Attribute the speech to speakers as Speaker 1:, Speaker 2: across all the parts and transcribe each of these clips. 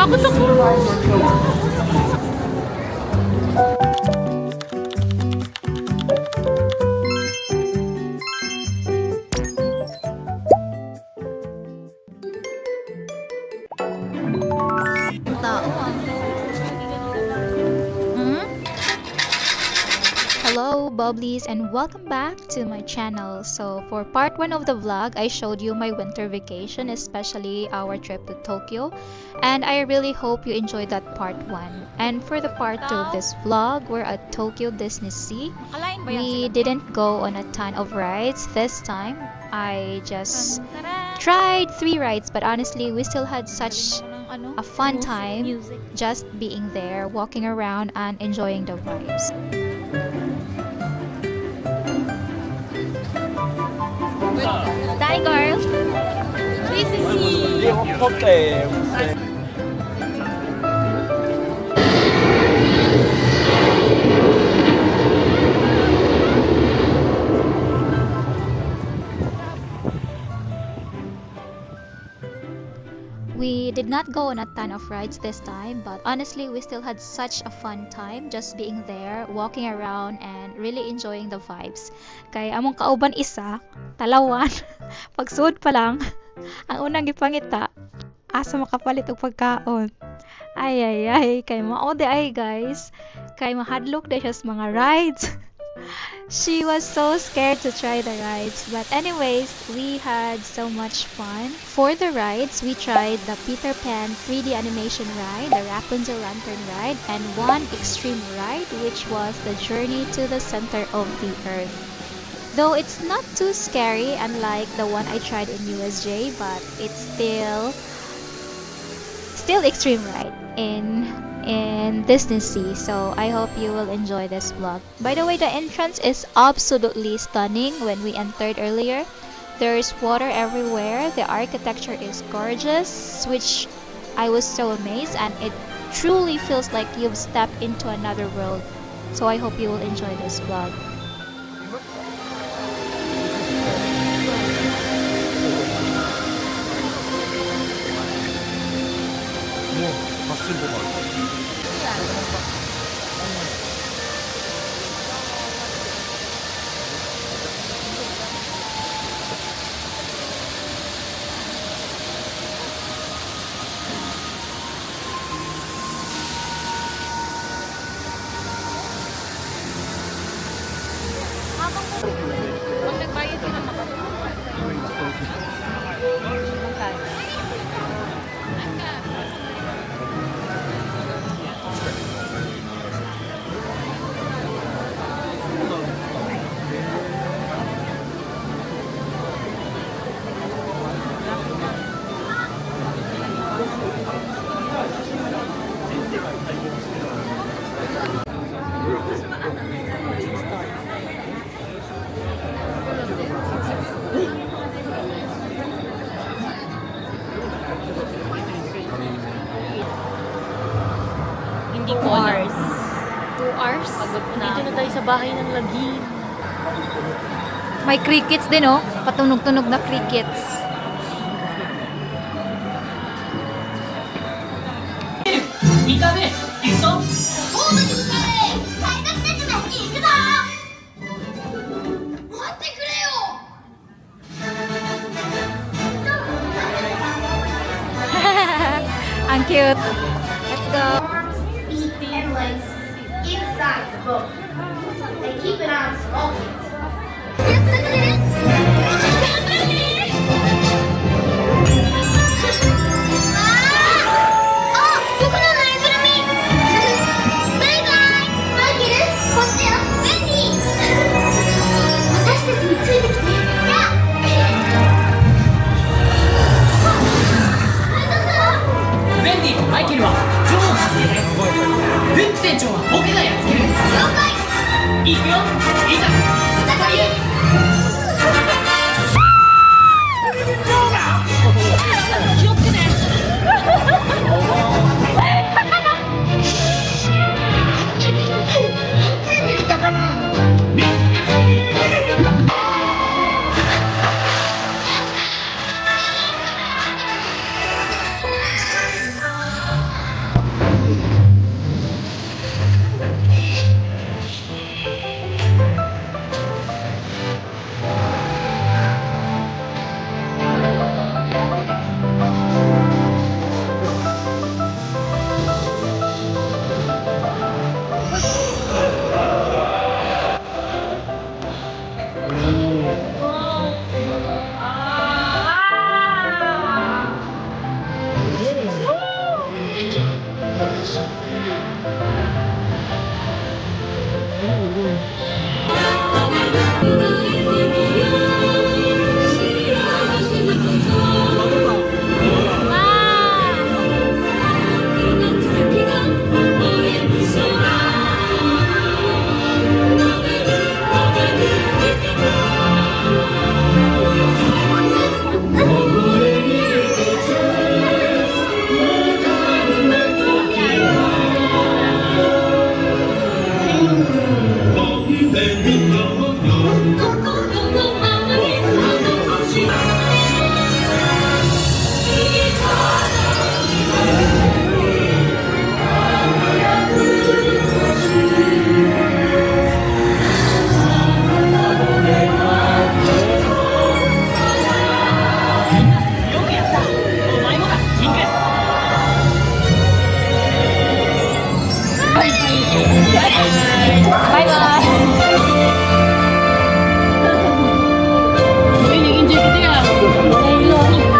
Speaker 1: Takot ako.
Speaker 2: Hello Bubblies and welcome back to my channel. So for part 1 of the vlog, I showed you my winter vacation, especially our trip to Tokyo, and I really hope you enjoyed that part 1. And for the part 2 of this vlog, we're at Tokyo Disney Sea. We didn't go on a ton of rides this time. I just tried 3 rides, but honestly we still had such a fun time just being there, walking around and enjoying the vibes.
Speaker 1: Die, girl. This is
Speaker 2: We did not go on a ton of rides this time, but honestly we still had such a fun time just being there, walking around and really enjoying the vibes. Kay among kauban isa, talawan, pagsuod pa lang, ang unang gipangita, asa makapalit og pagkaon. Ay, kay mao di ay guys, kay mahadlok na siya sa mga rides. She was so scared to try the rides, but anyways, we had so much fun. For the rides, we tried the Peter Pan 3D animation ride, the Rapunzel Lantern ride, and one extreme ride, which was the Journey to the Center of the Earth. Though it's not too scary, unlike the one I tried in USJ, but it's still extreme ride in Disney Sea. So I hope you will enjoy this vlog. By the way, the entrance is absolutely stunning. When we entered earlier, there is water everywhere. The architecture is gorgeous, which I was so amazed, and it truly feels like you've stepped into another world. So I hope you will enjoy this vlog.
Speaker 1: Pag nagbayad ka na hindi 2 hours. 2 hours? Pagod na. Dito na tayo sa bahay ng lagi.
Speaker 2: May crickets din, oh. Patunog-tunog na crickets. Ang cute. Let's go.
Speaker 3: Feet and legs inside the boat. And keep it on small kids.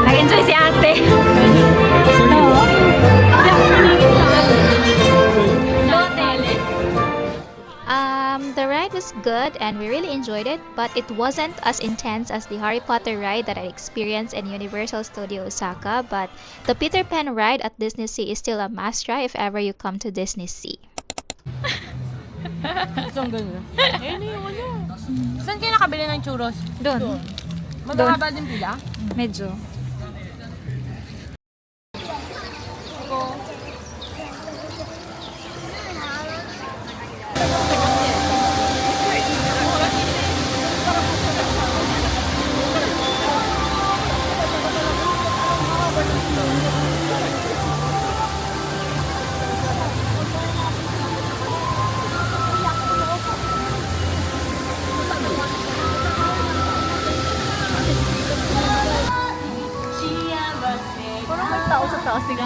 Speaker 2: Nag-enjoy si ate. The ride was good and we really enjoyed it, but it wasn't as intense as the Harry Potter ride that I experienced in Universal Studio Osaka, but the Peter Pan ride at Disney Sea is still a must try if ever you come to Disney Sea.
Speaker 1: Saan ganun? Eh, wala. Saan kayo nakabili ng churros?
Speaker 2: Doon.
Speaker 1: Magkakaba din pila?
Speaker 2: Medyo.
Speaker 1: Parang may tao sa taas sila.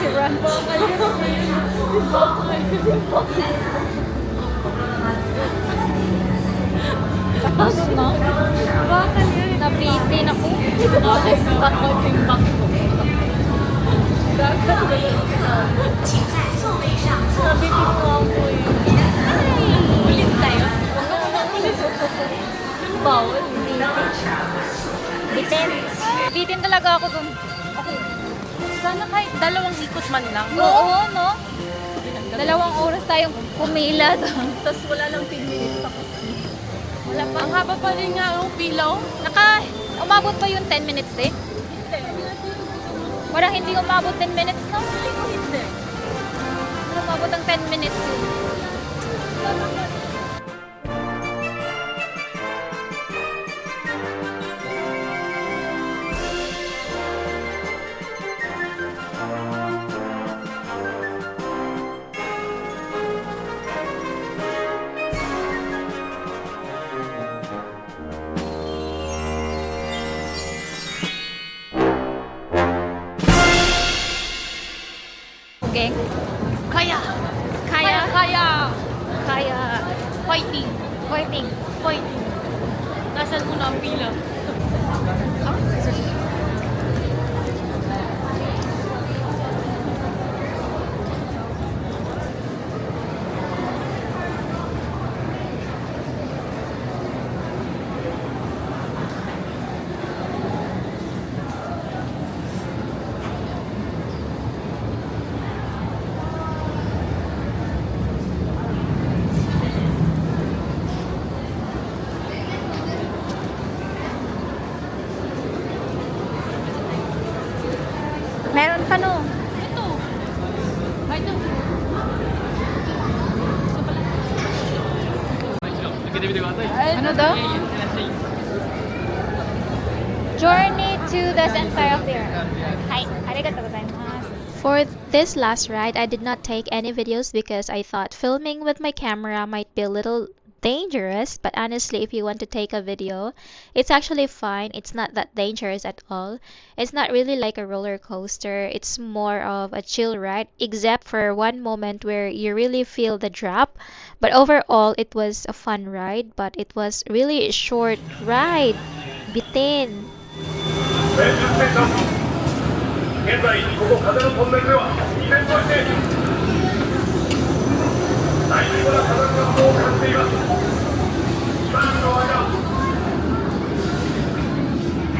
Speaker 2: si Ron. Tapos na.
Speaker 1: Bakal yun.
Speaker 2: Nabitin ako.
Speaker 1: Bakal ko. Nabitin ko ako eh. Ulit tayo. Bawal.
Speaker 2: Bitin. Bitin talaga ako dun.
Speaker 1: Sana kahit dalawang ikot man lang.
Speaker 2: Oo, no? 2 oras tayong pumila doon.
Speaker 1: Tapos wala lang 10 minutes tapos.
Speaker 2: Wala pa.
Speaker 1: Ang haba pa rin nga ang pilaw.
Speaker 2: Umabot pa yung 10 minutes eh? Parang hindi umabot 10 minutes no?
Speaker 1: Hindi.
Speaker 2: Umabot ang 10 minutes. Okay?
Speaker 1: Kaya!
Speaker 2: Kaya.
Speaker 1: Kaya!
Speaker 2: Kaya.
Speaker 1: Fighting!
Speaker 2: Fighting.
Speaker 1: Fighting! Nasaan mo na ang pila?
Speaker 2: Meron pa no?
Speaker 1: Ito! Ito!
Speaker 2: Ano daw? Journey to the center of the earth. Hi, arigatou gozaimasu. For this last ride, I did not take any videos because I thought filming with my camera might be a little dangerous, but honestly, if you want to take a video, it's actually fine. It's not that dangerous at all. It's not really like a roller coaster. It's more of a chill ride, except for one moment where you really feel the drop. But overall, it was a fun ride, but it was really a short ride. Bitin.
Speaker 4: 現在ここ風のトンネルでは依然として大規模な火山活動を感じています。しばらくの間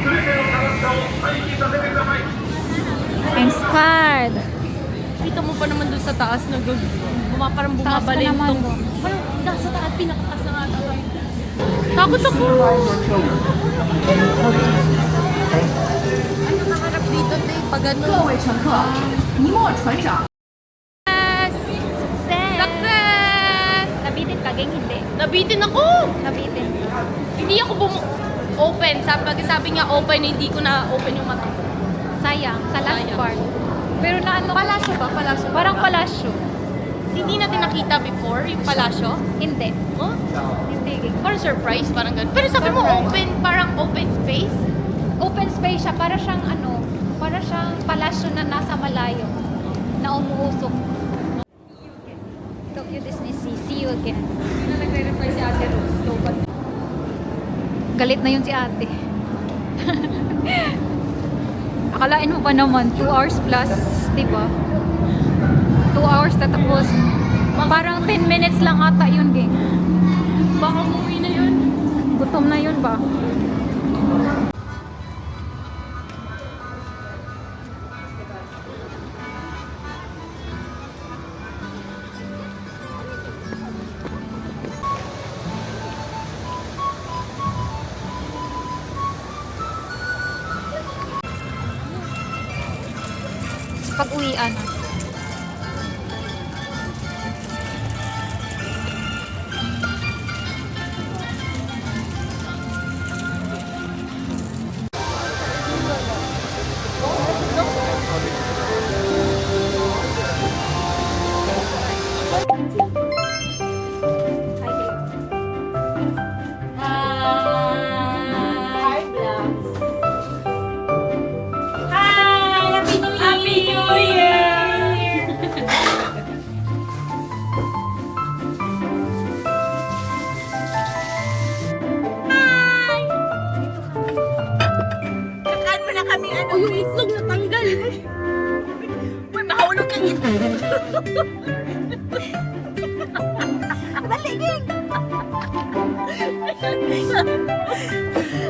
Speaker 4: 全ての科学者を待機させてください。
Speaker 2: I'm scared.
Speaker 1: Kita mo pa naman doon sa taas na parang bumabalik
Speaker 2: naman
Speaker 1: tong...
Speaker 2: doon.
Speaker 1: Parang nasa taas, pinakataas na nga tayo. Takot ako! Ano nakaharap dito, te? Pag ano?
Speaker 5: 各位乘客，尼莫船长。
Speaker 2: Success!
Speaker 1: Success!
Speaker 2: Nabitin ka, gang hindi.
Speaker 1: Nabitin ako!
Speaker 2: Nabitin.
Speaker 1: Hindi ako open. Sabi niya open, hindi ko na open yung mata.
Speaker 2: Sayang, sa last
Speaker 1: Sayang.
Speaker 2: part. Pero na ano,
Speaker 1: Palasyo ba? Palasyo ba?
Speaker 2: parang palasyo.
Speaker 1: Hindi natin nakita before, yung palasyo.
Speaker 2: Hindi.
Speaker 1: Oh?
Speaker 2: Hindi. gang.
Speaker 1: Parang surprise, parang ganun. Pero sabi mo
Speaker 2: Surprise.
Speaker 1: open, parang open space.
Speaker 2: Open space siya, para siyang ano, para siyang palasyo na nasa malayo. Na umuusok. Tokyo Disney Sea, see you again.
Speaker 1: Hindi na nagre-reply si Ate Rose. Local.
Speaker 2: Galit na yun si ate. Akalain mo ba naman, 2 hours plus, di ba? 2 hours tatapos. Parang 10 minutes lang ata yun, gang.
Speaker 1: Baka umuwi na yun.
Speaker 2: Gutom na yun ba? Sa pag-uwian.
Speaker 1: Happy New Year!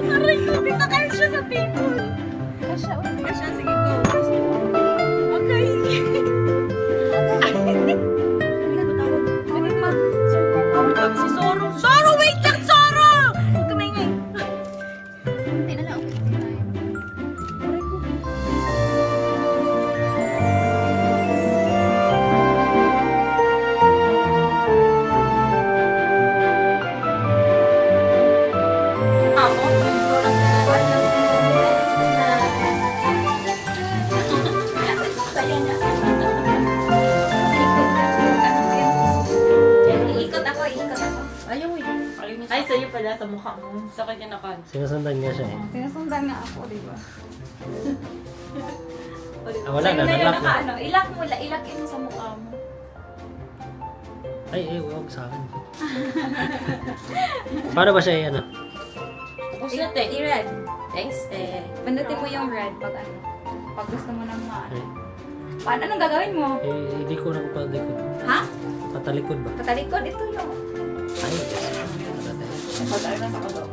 Speaker 1: Aray ko, dito kayo siya sa table. Kasha, sige go. Okay. Si Zoro. Zoro, wait lang, Zoro! Huwag ka maingay. Ayaw eh. Ay, sa'yo pala sa mukha mo. Sa kanya nakan.
Speaker 6: Sinusundan niya siya eh.
Speaker 5: Sinusundan nga ako, di ba?
Speaker 6: Wala na, nag-lock na.
Speaker 5: Ano, ilak mo, ilakin mo sa mukha mo.
Speaker 6: Ay, huwag sa akin. Paano ba siya yan?
Speaker 1: Tapos na, te.
Speaker 5: I-red.
Speaker 1: Thanks, te.
Speaker 5: Pindutin mo yung red pag ano. Pag gusto mo nang
Speaker 6: Ay,
Speaker 5: Paano, anong gagawin mo?
Speaker 6: hindi ko na patalikod.
Speaker 5: Ha?
Speaker 6: Patalikod ba?
Speaker 5: Patalikod, ito yung...
Speaker 6: Ay,
Speaker 5: Pag-ano na ako daw.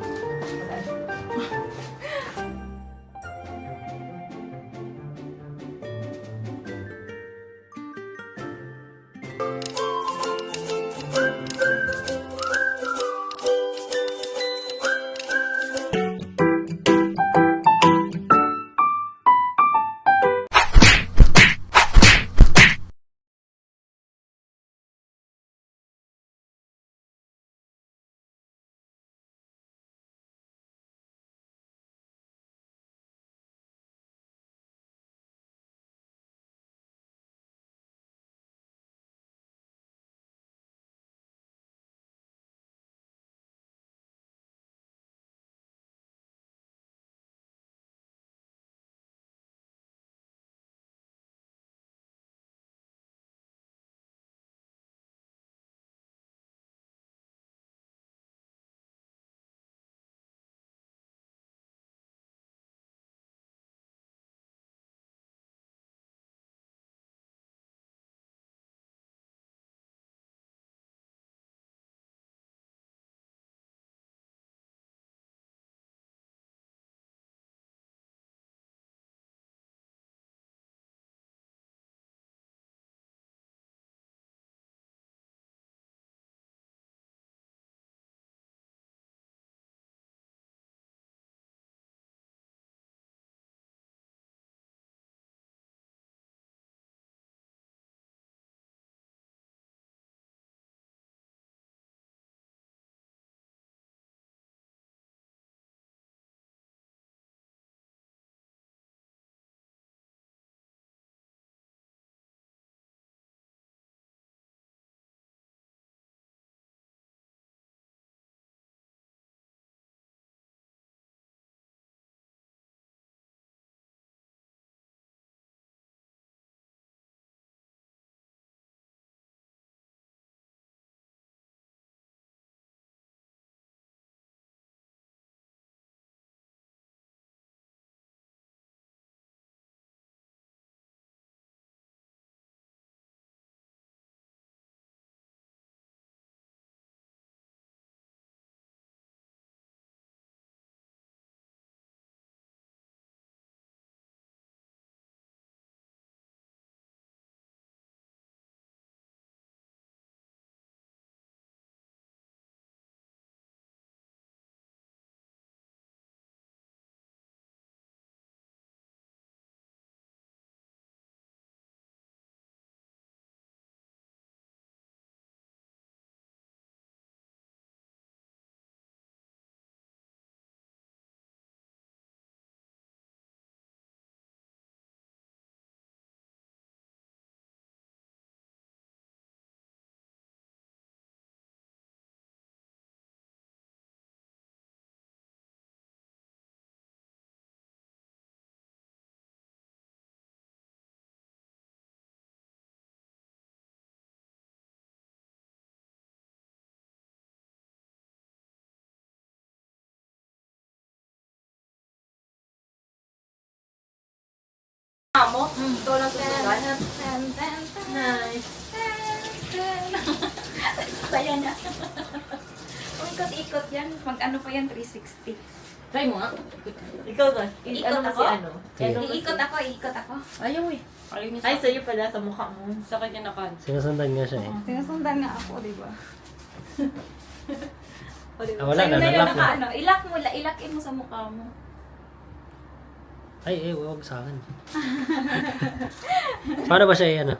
Speaker 1: Amo? Ito lang susundan. Nice.
Speaker 5: Saya na. Ikot-ikot yan. Mag-ano pa yan, 360.
Speaker 1: Try mo nga. Ikaw ba?
Speaker 5: Iikot
Speaker 1: Ano mo
Speaker 5: ako?
Speaker 1: si ano?
Speaker 6: Sige.
Speaker 1: Ano mo si-
Speaker 5: Iikot ako.
Speaker 1: Ayaw eh. Ay, sa'yo pala sa mukha mo. Sa kanya nakan.
Speaker 6: Sinusundan nga siya eh.
Speaker 5: Sinusundan nga ako, di ba?
Speaker 6: Ah, wala na,
Speaker 5: Sa'yo
Speaker 6: nalock
Speaker 5: yung
Speaker 6: na.
Speaker 5: ano, ilakin mo sa mukha mo.
Speaker 6: Ay, huwag sa akin. Paano ba siya ano?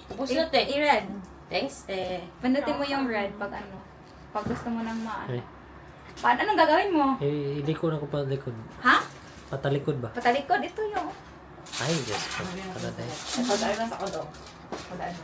Speaker 1: Tapos na, te.
Speaker 5: I-red.
Speaker 1: Thanks, te.
Speaker 5: Pindutin mo yung red pag ano. Pag gusto mo nang
Speaker 6: Ay,
Speaker 5: Paano? Anong gagawin mo?
Speaker 6: iliko na ko patalikod.
Speaker 5: Ha?
Speaker 6: Patalikod ba?
Speaker 5: Patalikod? Ito yung...
Speaker 6: Ay, Diyos ko. Patay.
Speaker 1: Pag-ano lang sa kodo. Pag-ano.